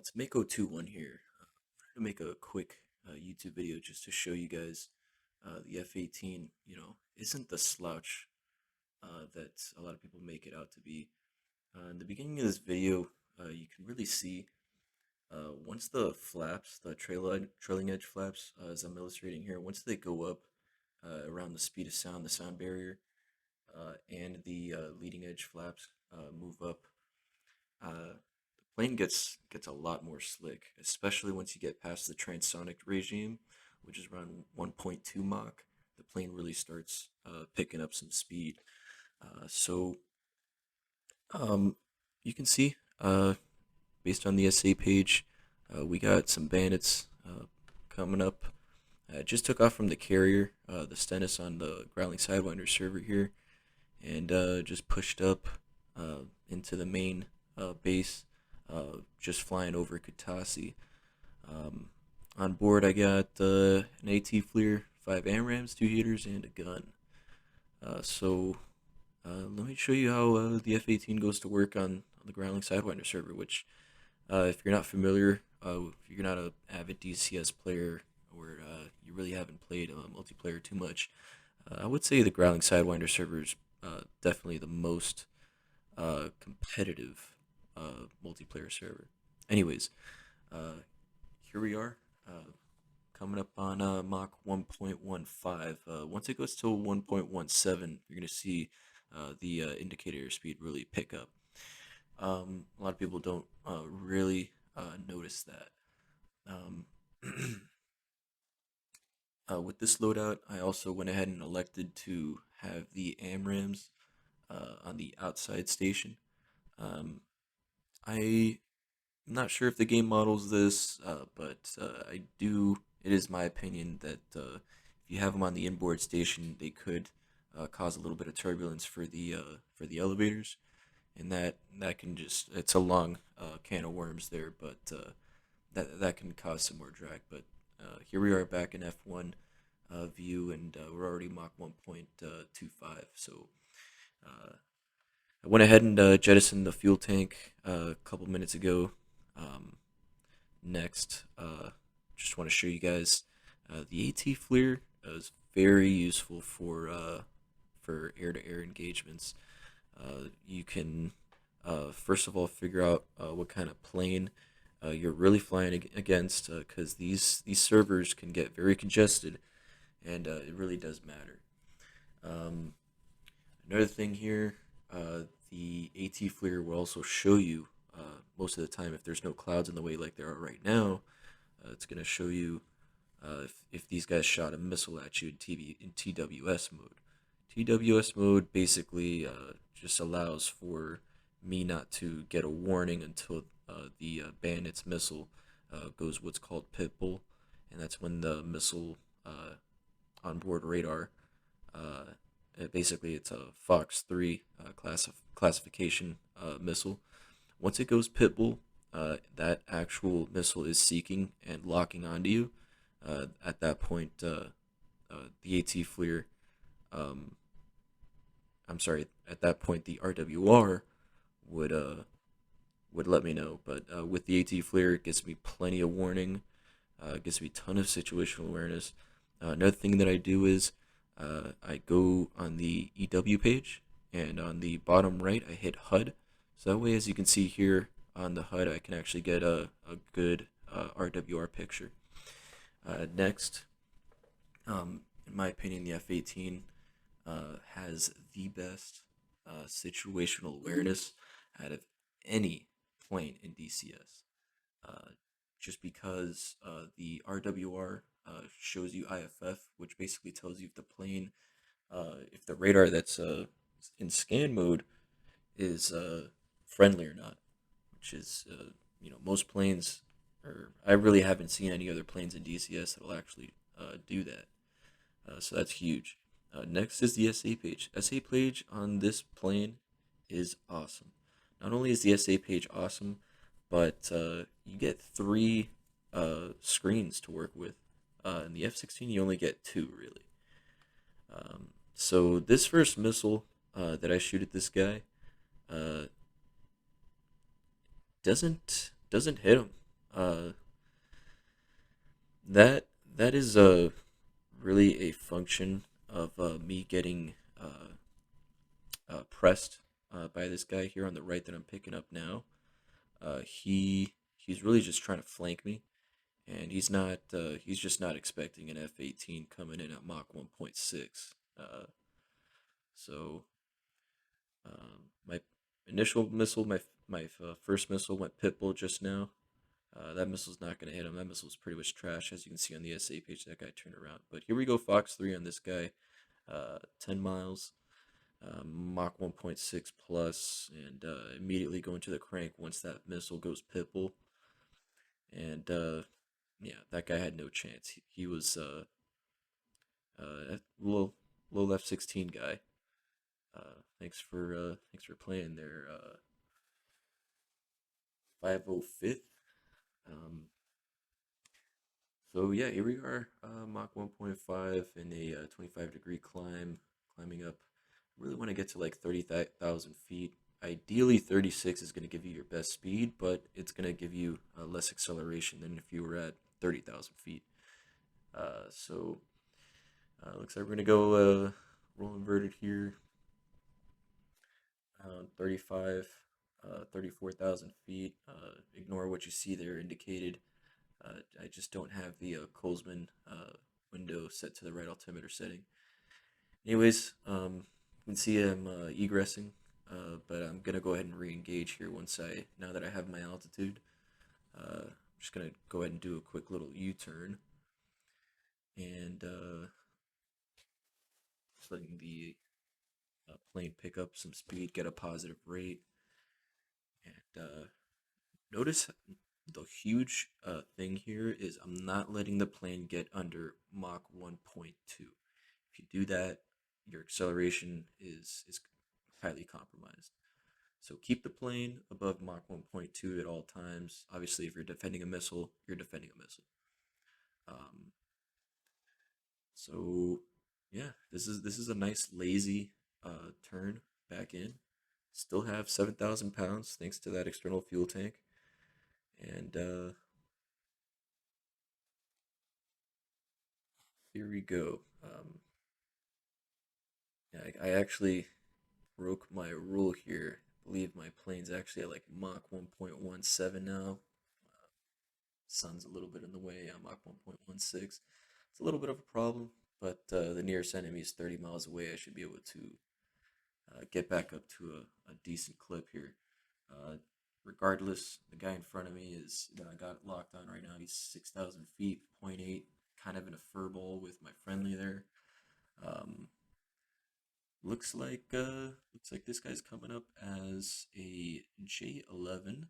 It's Mako21 here. I'm going to make a quick YouTube video just to show you guys the F-18, isn't the slouch that a lot of people make it out to be. In the beginning of this video, you can really see once the flaps, the trailing edge flaps, as I'm illustrating here, once they go up around the speed of sound, the sound barrier, and the leading edge flaps move up, the plane gets a lot more slick, especially once you get past the transonic regime, which is around 1.2 Mach. The plane really starts picking up some speed. So you can see, based on the SA page, we got some bandits coming up. Just took off from the carrier, the Stennis on the Growling Sidewinder server here, and just pushed up into the main base, just flying over Kutasi. On board, I got an AT Fleer, 5 AMRAMs, 2 heaters, and a gun. Let me show you how the F-18 goes to work on the Growling Sidewinder server, which, if you're not familiar, if you're not an avid DCS player, or you really haven't played multiplayer too much, I would say the Growling Sidewinder server is definitely the most competitive multiplayer server. Anyways, here we are, coming up on Mach 1.15. Once it goes to 1.17, you're going to see the indicator speed really pick up. A lot of people don't really notice that. Um, with this loadout, I also went ahead and elected to have the AMRAMs on the outside station. I'm not sure if the game models this, but I do. It is my opinion that if you have them on the inboard station, they could cause a little bit of turbulence for the elevators, and that can it's a long can of worms there, but that can cause some more drag. But here we are back in F1 view, and we're already Mach 1.25. So I went ahead and jettisoned the fuel tank a couple minutes ago. Next, just want to show you guys the AT Fleer is very useful for air-to-air engagements. You can first of all figure out what kind of plane you're really flying against, because these servers can get very congested, and it really does matter. Another thing here, the AT Fleer will also show you most of the time if there's no clouds in the way like there are right now. It's going to show you if these guys shot a missile at you in TWS mode. TWS mode basically just allows for me not to get a warning until the bandit's missile goes what's called pitbull, and that's when the missile onboard radar, basically it's a Fox 3 classification missile. Once it goes pitbull, that actual missile is seeking and locking onto you. At that point, the AT Fleer, I'm sorry, at that point the RWR would let me know. But with the AT Fleer, it gives me plenty of warning. It gives me a ton of situational awareness. Another thing that I do is I go on the EW page, and on the bottom right I hit HUD. So that way, as you can see here on the HUD, I can actually get a good RWR picture. Next, in my opinion, the F-18 has the best situational awareness out of any plane in DCS. Just because the RWR shows you IFF, which basically tells you if the plane, if the radar that's in scan mode is friendly or not, which is, most planes, or I really haven't seen any other planes in DCS that will actually do that. So that's huge. Next is the SA page. SA page on this plane is awesome. Not only is the SA page awesome, but you get 3 screens to work with. In the F-16, you only get 2, really. So this first missile that I shoot at this guy doesn't hit him. Uh, that that is really a function of me getting pressed by this guy here on the right that I'm picking up now. He's really just trying to flank me, and he's just not expecting an F-18 coming in at Mach 1.6. So my initial missile, my first missile went pitbull just now. That missile's not going to hit him. That missile's pretty much trash, as you can see on the SA page. That guy turned around. But here we go, Fox 3 on this guy. 10 miles, Mach 1.6 plus, and immediately go into the crank once that missile goes pitbull. And yeah, that guy had no chance. He was a low left 16 guy. Thanks for playing there, 505th. Um, So yeah, here we are, Mach 1.5 in a 25-degree climb, climbing up. I really want to get to like 30,000 feet. Ideally, 36 is going to give you your best speed, but it's going to give you less acceleration than if you were at 30,000 feet. So looks like we're going to go roll inverted here, 35, 34,000 feet. Ignore what you see there indicated. I just don't have the Colesman window set to the right altimeter setting. Anyways, you can see I'm egressing, but I'm gonna go ahead and re-engage here now that I have my altitude. I'm just gonna go ahead and do a quick little U-turn, and just letting the plane pick up some speed, get a positive rate, and notice the huge thing here is I'm not letting the plane get under Mach 1.2. If you do that, your acceleration is highly compromised. So keep the plane above Mach 1.2 at all times. Obviously, if you're defending a missile, you're defending a missile. Um, so yeah, this is a nice lazy turn back in. Still have 7,000 pounds thanks to that external fuel tank, and here we go. I actually broke my rule here. I believe my plane's actually at like Mach 1.17 now. Sun's a little bit in the way. I'm Mach 1.16. It's a little bit of a problem, but the nearest enemy is 30 miles away. I should be able to get back up to a decent clip here. Uh, Regardless, the guy in front of me is that I got locked on right now. He's 6,000 feet, point 0.8, kind of in a fur ball with my friendly there. Um, looks like this guy's coming up as a J11,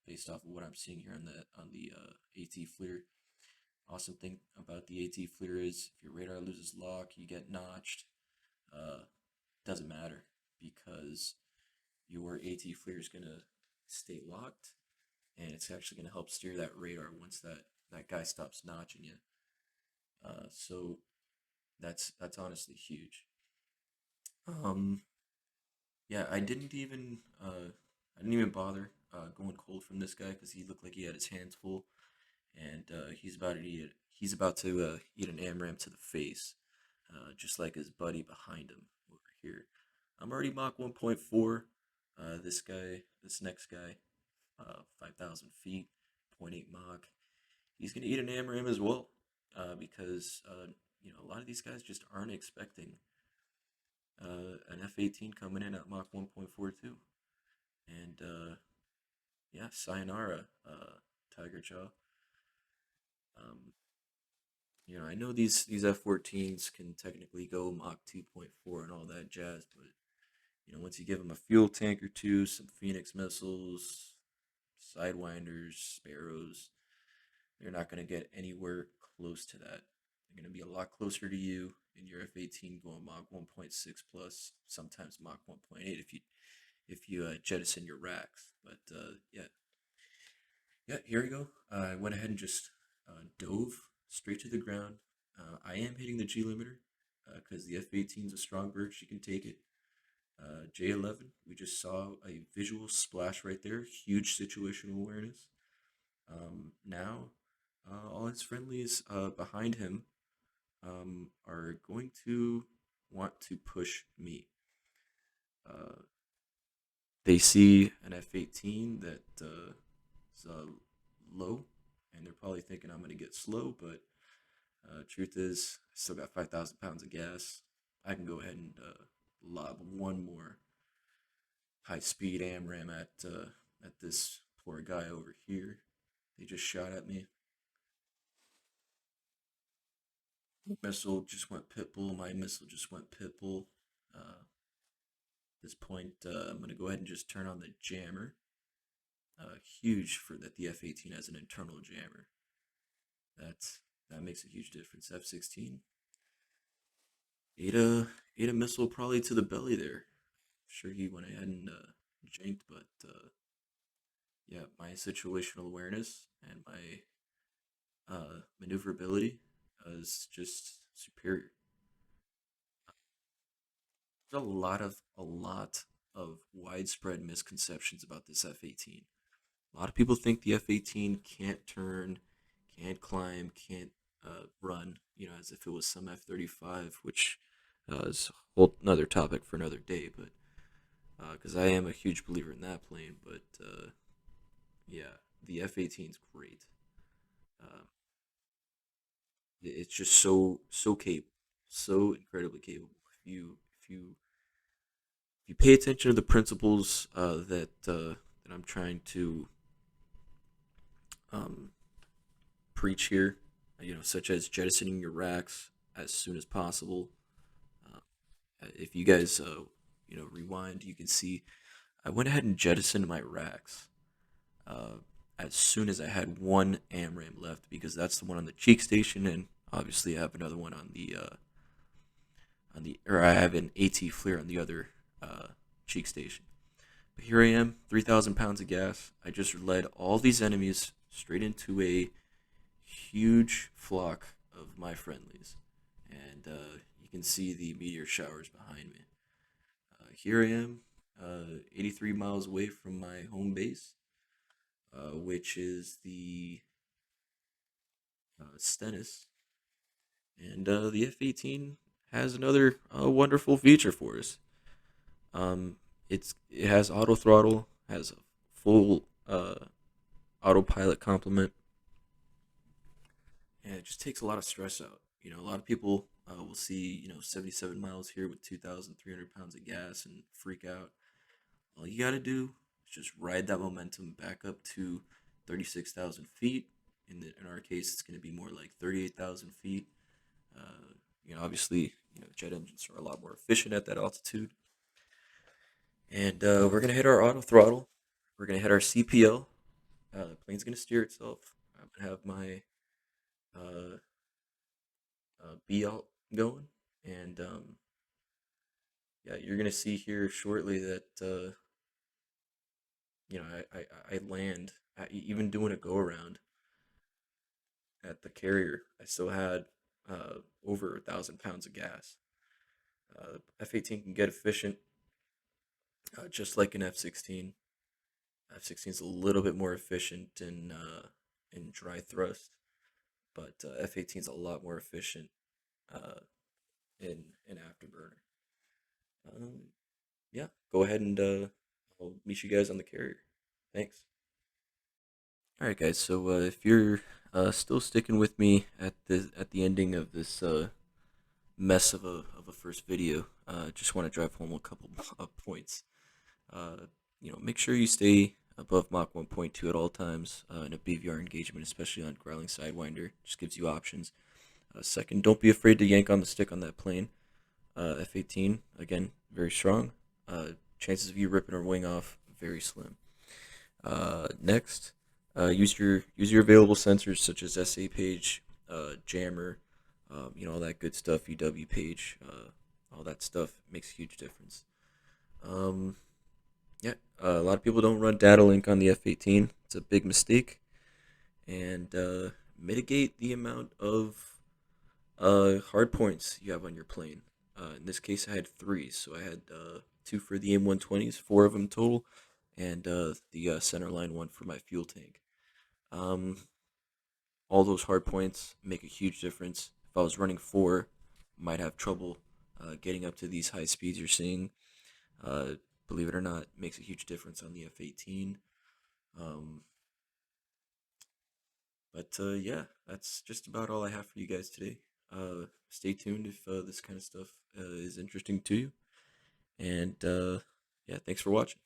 based off of what I'm seeing here on the AT FLIR. Awesome thing about the AT FLIR is if your radar loses lock, you get notched. Uh, doesn't matter because your AT FLIR is gonna stay locked, and it's actually gonna help steer that radar once that guy stops notching you. So that's honestly huge. Um, yeah, I didn't even bother going cold from this guy because he looked like he had his hands full, and he's about to eat an AMRAM to the face, just like his buddy behind him over here. I'm already Mach 1.4. This next guy, 5,000 feet, point 0.8 Mach. He's gonna eat an AMRAM as well, because a lot of these guys just aren't expecting an F-18 coming in at Mach 1.42. And yeah, sayonara, Tiger Jaw. Um, I know these F-14s can technically go Mach 2.4 and all that jazz, but once you give them a fuel tank or two, some Phoenix missiles, Sidewinders, Sparrows, they're not going to get anywhere close to that. They're going to be a lot closer to you in your F-18 going Mach 1.6 plus, sometimes Mach 1.8 if you jettison your racks. But yeah, yeah, here we go. I went ahead and just dove straight to the ground. I am hitting the G limiter because the F-18 is a strong bird. She can take it. J11, we just saw a visual splash right there. Huge situational awareness. Now, all his friendlies behind him are going to want to push me. Uh, they see an F-18 that is low, and they're probably thinking I'm going to get slow, but truth is, I still got 5,000 pounds of gas. I can go ahead and lob one more high speed AMRAM at this poor guy over here. They just shot at me. Missile just went pitbull. My missile just went pitbull. At this point, I'm going to go ahead and just turn on the jammer. Huge for that the F-18 has an internal jammer. That's that makes a huge difference. F-16 ate a missile probably to the belly there. Sure, he went ahead and janked, but yeah, my situational awareness and my maneuverability is just superior. There's a lot of widespread misconceptions about this F-18. A lot of people think the F-18 can't turn, can't climb, can't run, as if it was some F-35, which is a whole another topic for another day. But because I am a huge believer in that plane, but yeah, the F-18 is great. Uh, it's just so capable, so incredibly capable. If you pay attention to the principles that I'm trying to um, preach here, such as jettisoning your racks as soon as possible. Uh, if you guys, rewind, you can see I went ahead and jettisoned my racks uh, as soon as I had one AMRAM left because that's the one on the cheek station, and obviously I have another one or I have an AT flare on the other cheek station. But here I am, 3,000 pounds of gas. I just led all these enemies straight into a huge flock of my friendlies. And you can see the meteor showers behind me. Here I am, 83 miles away from my home base, which is the Stennis. And the F-18 has another wonderful feature for us. Um, it has auto throttle, has a full autopilot complement, and it just takes a lot of stress out. A lot of people will see 77 miles here with 2,300 pounds of gas and freak out. All you gotta do is just ride that momentum back up to 36,000 feet. In our case, it's going to be more like 38,000 feet. Obviously, jet engines are a lot more efficient at that altitude. And we're going to hit our auto throttle. We're going to hit our CPL. The plane's going to steer itself. I'm going to have my uh, B out going. And yeah, you're going to see here shortly that, I land, even doing a go around at the carrier, I still had over 1,000 pounds of gas. F-18 can get efficient, just like an F-16. F-16 is a little bit more efficient in dry thrust, but F-18 is a lot more efficient uh, in afterburner. Um, yeah, go ahead and I'll meet you guys on the carrier. Thanks. All right, guys. So if you're still sticking with me at the ending of this mess of a first video, just want to drive home a couple of points. Uh, make sure you stay above Mach 1.2 at all times in a BVR engagement, especially on growling sidewinder. Just gives you options. Second, don't be afraid to yank on the stick on that plane. F-18, again, very strong. Chances of you ripping her wing off, very slim. Next, use your available sensors such as SA page, jammer, all that good stuff. UW page, all that stuff makes a huge difference. Um, yeah, a lot of people don't run data link on the F-18. It's a big mistake, and mitigate the amount of hard points you have on your plane. In this case, I had three, so I had two for the M120s, four of them total, and the centerline one for my fuel tank. Um, all those hard points make a huge difference. If I was running 4, might have trouble getting up to these high speeds you're seeing. Uh, Believe it or not, makes a huge difference on the F-18. Um, but yeah, that's just about all I have for you guys today. Stay tuned if this kind of stuff is interesting to you. And yeah, thanks for watching.